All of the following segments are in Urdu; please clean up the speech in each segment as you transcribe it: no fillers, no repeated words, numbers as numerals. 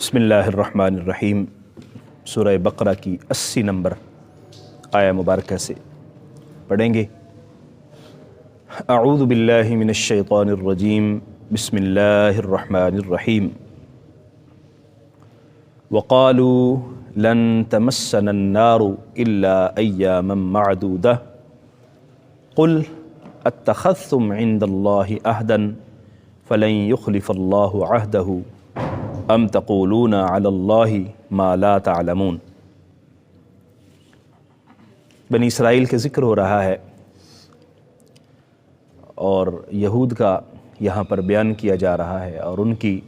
بسم اللہ الرحمن الرحیم۔ سورہ بقرہ کی 80 نمبر آیہ مبارکہ سے پڑھیں گے۔ اعوذ باللہ من الشیطان الرجیم، بسم اللہ الرحمن الرحیم۔ وقالوا لن تمسنا النار الا ایاما معدودہ قل اتخذتم عند اللہ عہدا فلن یخلف اللہ عہدہ ام تقولون علی اللہ ما لا تعلمون۔ بنی اسرائیل کا ذکر ہو رہا ہے اور یہود کا یہاں پر بیان کیا جا رہا ہے اور ان کی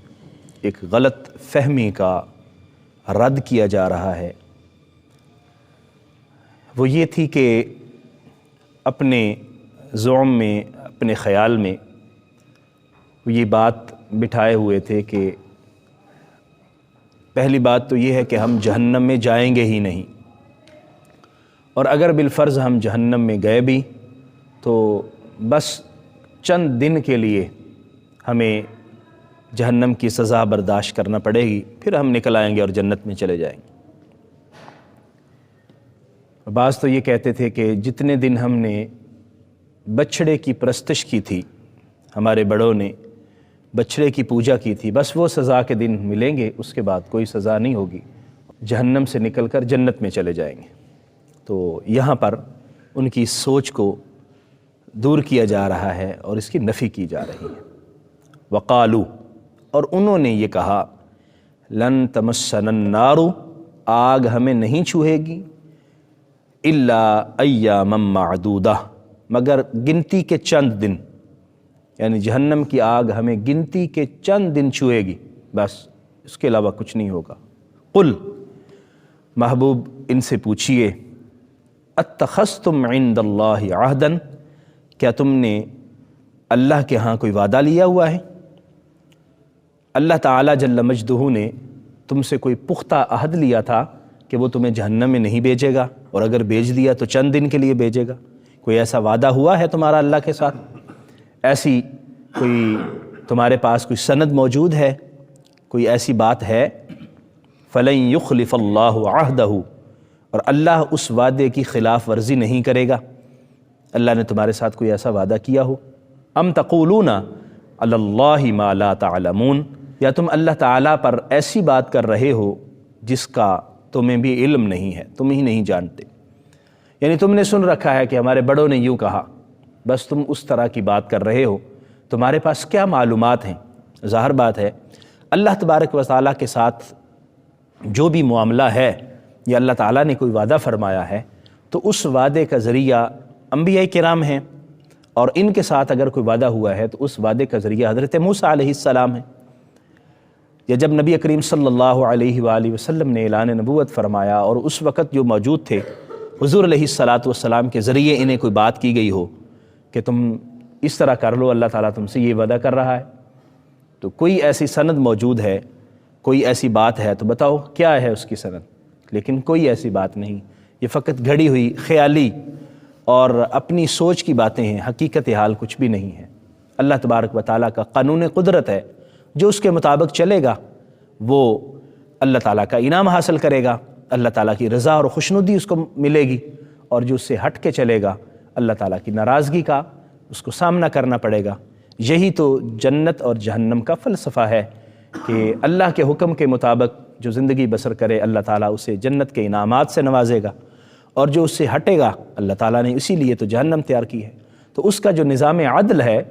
ایک غلط فہمی کا رد کیا جا رہا ہے۔ وہ یہ تھی کہ اپنے زعم میں، اپنے خیال میں وہ یہ بات بٹھائے ہوئے تھے کہ پہلی بات تو یہ ہے کہ ہم جہنم میں جائیں گے ہی نہیں، اور اگر بالفرض ہم جہنم میں گئے بھی تو بس چند دن کے لیے ہمیں جہنم کی سزا برداشت کرنا پڑے گی، پھر ہم نکل آئیں گے اور جنت میں چلے جائیں گے۔ بعض تو یہ کہتے تھے کہ جتنے دن ہم نے بچھڑے کی پرستش کی تھی، ہمارے بڑوں نے بچھڑے کی پوجا کی تھی، بس وہ سزا کے دن ملیں گے، اس کے بعد کوئی سزا نہیں ہوگی، جہنم سے نکل کر جنت میں چلے جائیں گے۔ تو یہاں پر ان کی سوچ کو دور کیا جا رہا ہے اور اس کی نفی کی جا رہی ہے۔ وقالو، اور انہوں نے یہ کہا، لن تمسنا النار، آگ ہمیں نہیں چھوئے گی، الا ایاما معدودہ، مگر گنتی کے چند دن، یعنی جہنم کی آگ ہمیں گنتی کے چند دن چھوئے گی، بس اس کے علاوہ کچھ نہیں ہوگا۔ قل، محبوب ان سے پوچھئے، اتخذتم عند اللہ عہدا، کیا تم نے اللہ کے ہاں کوئی وعدہ لیا ہوا ہے؟ اللہ تعالیٰ جل مجدہ نے تم سے کوئی پختہ عہد لیا تھا کہ وہ تمہیں جہنم میں نہیں بھیجے گا، اور اگر بھیج دیا تو چند دن کے لیے بھیجے گا؟ کوئی ایسا وعدہ ہوا ہے تمہارا اللہ کے ساتھ؟ ایسی کوئی تمہارے پاس کوئی سند موجود ہے؟ کوئی ایسی بات ہے؟ فَلَن يُخْلِفَ اللَّهُ عَهْدَهُ، اور اللہ اس وعدے کی خلاف ورزی نہیں کرے گا۔ اللہ نے تمہارے ساتھ کوئی ایسا وعدہ کیا ہو؟ ام تقولون علی اللہ ما لا تعلمون، یا تم اللہ تعالیٰ پر ایسی بات کر رہے ہو جس کا تمہیں بھی علم نہیں ہے، تم ہی نہیں جانتے۔ یعنی تم نے سن رکھا ہے کہ ہمارے بڑوں نے یوں کہا، بس تم اس طرح کی بات کر رہے ہو، تمہارے پاس کیا معلومات ہیں؟ ظاہر بات ہے اللہ تبارک و تعالیٰ کے ساتھ جو بھی معاملہ ہے یا اللہ تعالیٰ نے کوئی وعدہ فرمایا ہے تو اس وعدے کا ذریعہ انبیاء کرام ہیں، اور ان کے ساتھ اگر کوئی وعدہ ہوا ہے تو اس وعدے کا ذریعہ حضرت موسیٰ علیہ السلام ہے۔ یا جب نبی کریم صلی اللہ علیہ وآلہ وسلم نے اعلان نبوت فرمایا اور اس وقت جو موجود تھے حضور علیہ السلام کے ذریعے انہیں کوئی بات کی گئی ہو کہ تم اس طرح کر لو، اللہ تعالیٰ تم سے یہ وعدہ کر رہا ہے، تو کوئی ایسی سند موجود ہے، کوئی ایسی بات ہے تو بتاؤ کیا ہے اس کی سند؟ لیکن کوئی ایسی بات نہیں، یہ فقط گھڑی ہوئی خیالی اور اپنی سوچ کی باتیں ہیں، حقیقت حال کچھ بھی نہیں ہے۔ اللہ تبارک و تعالیٰ کا قانون قدرت ہے، جو اس کے مطابق چلے گا وہ اللہ تعالیٰ کا انعام حاصل کرے گا، اللہ تعالیٰ کی رضا اور خوشنودی اس کو ملے گی، اور جو اس سے ہٹ کے چلے گا اللہ تعالیٰ کی ناراضگی کا اس کو سامنا کرنا پڑے گا۔ یہی تو جنت اور جہنم کا فلسفہ ہے کہ اللہ کے حکم کے مطابق جو زندگی بسر کرے اللہ تعالیٰ اسے جنت کے انعامات سے نوازے گا، اور جو اس سے ہٹے گا اللہ تعالیٰ نے اسی لیے تو جہنم تیار کی ہے۔ تو اس کا جو نظام عدل ہے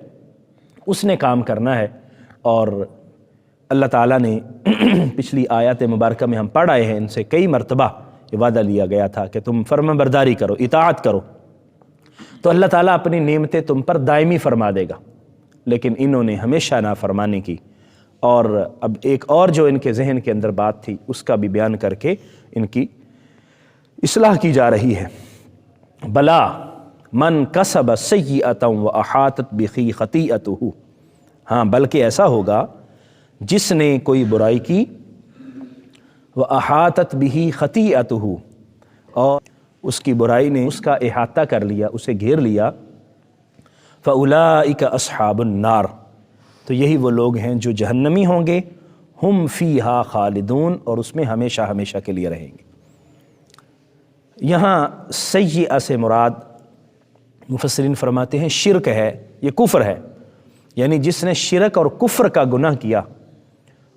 اس نے کام کرنا ہے، اور اللہ تعالیٰ نے پچھلی آیات مبارکہ میں ہم پڑھ آئے ہیں، ان سے کئی مرتبہ یہ وعدہ لیا گیا تھا کہ تم فرما برداری کرو، اطاعت کرو، تو اللہ تعالیٰ اپنی نعمتیں تم پر دائمی فرما دے گا۔ لیکن انہوں نے ہمیشہ نافرمانی کی، اور اب ایک اور جو ان کے ذہن کے اندر بات تھی اس کا بھی بیان کر کے ان کی اصلاح کی جا رہی ہے۔ بلا من کسب سیئۃ واحاطت بہ خطیئتہ، ہاں بلکہ ایسا ہوگا جس نے کوئی برائی کی، واحاطت بہ خطیئتہ، اور اس کی برائی نے اس کا احاطہ کر لیا، اسے گھیر لیا، فَأُولَئِكَ أَصْحَابُ النَّارِ، تو یہی وہ لوگ ہیں جو جہنمی ہوں گے، ہم فیہا خالدون، اور اس میں ہمیشہ ہمیشہ کے لیے رہیں گے۔ یہاں سیئہ سے مراد مفسرین فرماتے ہیں شرک ہے، یہ کفر ہے، یعنی جس نے شرک اور کفر کا گناہ کیا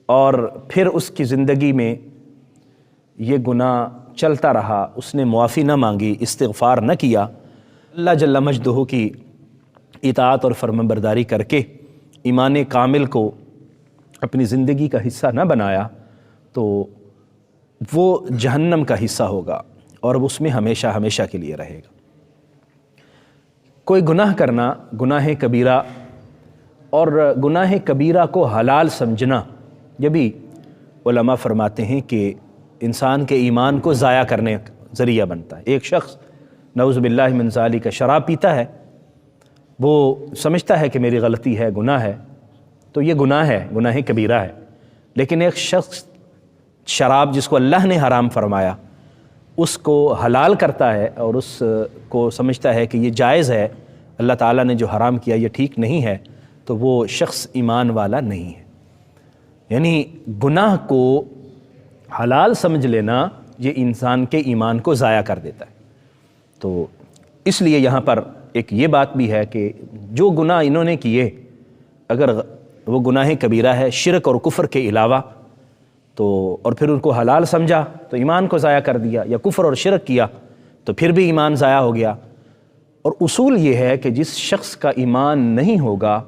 اور پھر اس کی زندگی میں یہ گناہ چلتا رہا، اس نے معافی نہ مانگی، استغفار نہ کیا، اللہ جل مجدہ کی اطاعت اور فرمانبرداری کر کے ایمان کامل کو اپنی زندگی کا حصہ نہ بنایا، تو وہ جہنم کا حصہ ہوگا اور اس میں ہمیشہ ہمیشہ کے لیے رہے گا۔ کوئی گناہ کرنا، گناہ کبیرہ، اور گناہ کبیرہ کو حلال سمجھنا، یہ بھی علماء فرماتے ہیں کہ انسان کے ایمان کو ضائع کرنے کا ذریعہ بنتا ہے۔ ایک شخص نعوذ باللہ من ذالک شراب پیتا ہے، وہ سمجھتا ہے کہ میری غلطی ہے، گناہ ہے، تو یہ گناہ ہے، گناہ کبیرہ ہے۔ لیکن ایک شخص شراب جس کو اللہ نے حرام فرمایا اس کو حلال کرتا ہے اور اس کو سمجھتا ہے کہ یہ جائز ہے، اللہ تعالیٰ نے جو حرام کیا یہ ٹھیک نہیں ہے، تو وہ شخص ایمان والا نہیں ہے۔ یعنی گناہ کو حلال سمجھ لینا یہ انسان کے ایمان کو ضائع کر دیتا ہے۔ تو اس لیے یہاں پر ایک یہ بات بھی ہے کہ جو گناہ انہوں نے کیے، اگر وہ گناہ کبیرہ ہے شرک اور کفر کے علاوہ، تو اور پھر ان کو حلال سمجھا تو ایمان کو ضائع کر دیا، یا کفر اور شرک کیا تو پھر بھی ایمان ضائع ہو گیا۔ اور اصول یہ ہے کہ جس شخص کا ایمان نہیں ہوگا،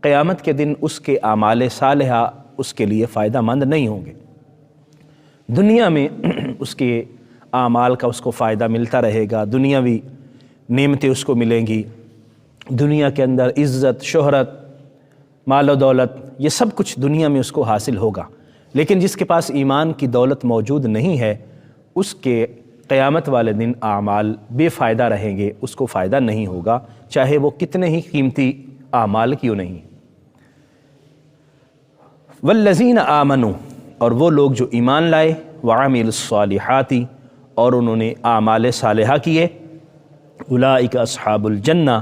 قیامت کے دن اس کے اعمال صالحہ اس کے لیے فائدہ مند نہیں ہوں گے۔ دنیا میں اس کے اعمال کا اس کو فائدہ ملتا رہے گا، دنیاوی نعمتیں اس کو ملیں گی، دنیا کے اندر عزت، شہرت، مال و دولت، یہ سب کچھ دنیا میں اس کو حاصل ہوگا۔ لیکن جس کے پاس ایمان کی دولت موجود نہیں ہے، اس کے قیامت والے دن اعمال بے فائدہ رہیں گے، اس کو فائدہ نہیں ہوگا، چاہے وہ کتنے ہی قیمتی اعمال کیوں نہیں۔ والذین آمنوا، اور وہ لوگ جو ایمان لائے، وعملوا الصالحات، اور انہوں نے اعمال صالحہ کیے، اولئک اصحاب الجنہ،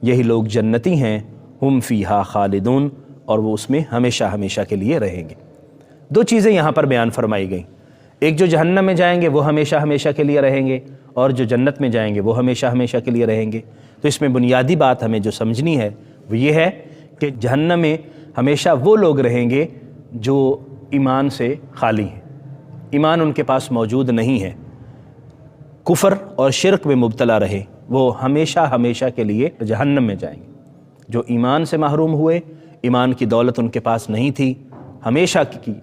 یہی لوگ جنتی ہیں، ہم فیہا خالدون، اور وہ اس میں ہمیشہ ہمیشہ کے لیے رہیں گے۔ دو چیزیں یہاں پر بیان فرمائی گئیں، ایک جو جہنم میں جائیں گے وہ ہمیشہ ہمیشہ کے لیے رہیں گے، اور جو جنت میں جائیں گے وہ ہمیشہ ہمیشہ کے لیے رہیں گے۔ تو اس میں بنیادی بات ہمیں جو سمجھنی ہے وہ یہ ہے کہ جہنم میں ہمیشہ وہ لوگ رہیں گے جو ایمان سے خالی ہیں، ایمان ان کے پاس موجود نہیں ہے، کفر اور شرک میں مبتلا رہے، وہ ہمیشہ ہمیشہ کے لیے جہنم میں جائیں گے۔ جو ایمان سے محروم ہوئے، ایمان کی دولت ان کے پاس نہیں تھی، ہمیشہ کی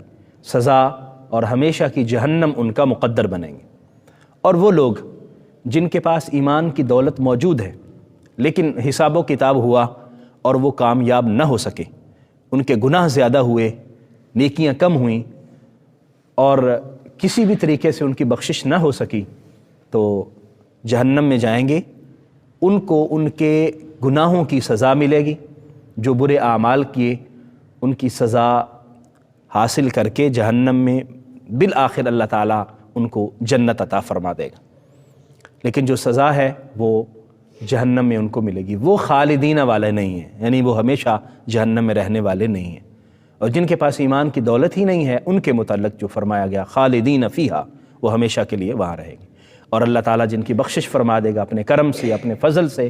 سزا اور ہمیشہ کی جہنم ان کا مقدر بنیں گے۔ اور وہ لوگ جن کے پاس ایمان کی دولت موجود ہے لیکن حساب و کتاب ہوا اور وہ کامیاب نہ ہو سکے، ان کے گناہ زیادہ ہوئے، نیکیاں کم ہوئیں، اور کسی بھی طریقے سے ان کی بخشش نہ ہو سکی، تو جہنم میں جائیں گے۔ ان کو ان کے گناہوں کی سزا ملے گی، جو برے اعمال کیے ان کی سزا حاصل کر کے جہنم میں بالآخر اللہ تعالیٰ ان کو جنت عطا فرما دے گا۔ لیکن جو سزا ہے وہ جہنم میں ان کو ملے گی، وہ خالدین والے نہیں ہیں، یعنی وہ ہمیشہ جہنم میں رہنے والے نہیں ہیں۔ اور جن کے پاس ایمان کی دولت ہی نہیں ہے، ان کے متعلق جو فرمایا گیا خالدین فیہا، وہ ہمیشہ کے لیے وہاں رہیں گے۔ اور اللہ تعالیٰ جن کی بخشش فرما دے گا اپنے کرم سے، اپنے فضل سے،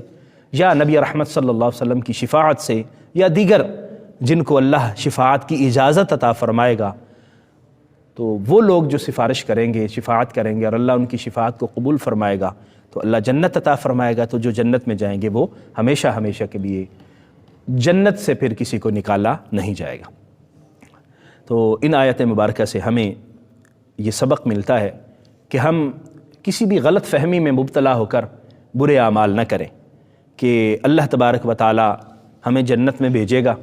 یا نبی رحمت صلی اللہ علیہ وسلم کی شفاعت سے، یا دیگر جن کو اللہ شفاعت کی اجازت عطا فرمائے گا، تو وہ لوگ جو سفارش کریں گے، شفاعت کریں گے، اور اللہ ان کی شفاعت کو قبول فرمائے گا تو اللہ جنت عطا فرمائے گا۔ تو جو جنت میں جائیں گے وہ ہمیشہ ہمیشہ کے لیے، جنت سے پھر کسی کو نکالا نہیں جائے گا۔ تو ان آیت مبارکہ سے ہمیں یہ سبق ملتا ہے کہ ہم کسی بھی غلط فہمی میں مبتلا ہو کر برے اعمال نہ کریں کہ اللہ تبارک و تعالی ہمیں جنت میں بھیجے گا،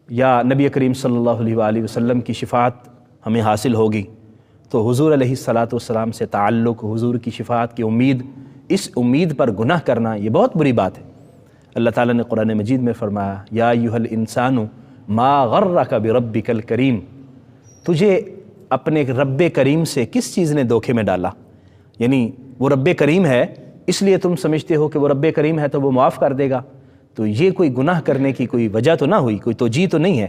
یا نبی کریم صلی اللہ علیہ وآلہ وسلم کی شفاعت ہمیں حاصل ہوگی، تو حضور علیہ الصلاۃ والسلام سے تعلق، حضور کی شفاعت کی امید، اس امید پر گناہ کرنا یہ بہت بری بات ہے۔ اللہ تعالیٰ نے قرآن مجید میں فرمایا، یا ایھا الانسان ما غرک بربک الکریم، تجھے اپنے رب کریم سے کس چیز نے دھوکے میں ڈالا؟ یعنی وہ رب کریم ہے اس لیے تم سمجھتے ہو کہ وہ رب کریم ہے تو وہ معاف کر دے گا، تو یہ کوئی گناہ کرنے کی کوئی وجہ تو نہ ہوئی، کوئی توجیہ تو نہیں ہے۔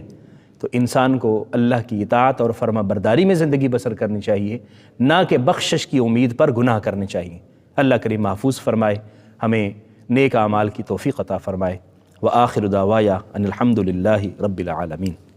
تو انسان کو اللہ کی اطاعت اور فرما برداری میں زندگی بسر کرنی چاہیے، نہ کہ بخشش کی امید پر گناہ کرنے چاہیے۔ اللہ کریم محفوظ فرمائے، ہمیں نیک اعمال کی توفیق عطا فرمائے۔ وآخر دعوایا ان الحمد للہ رب العالمین۔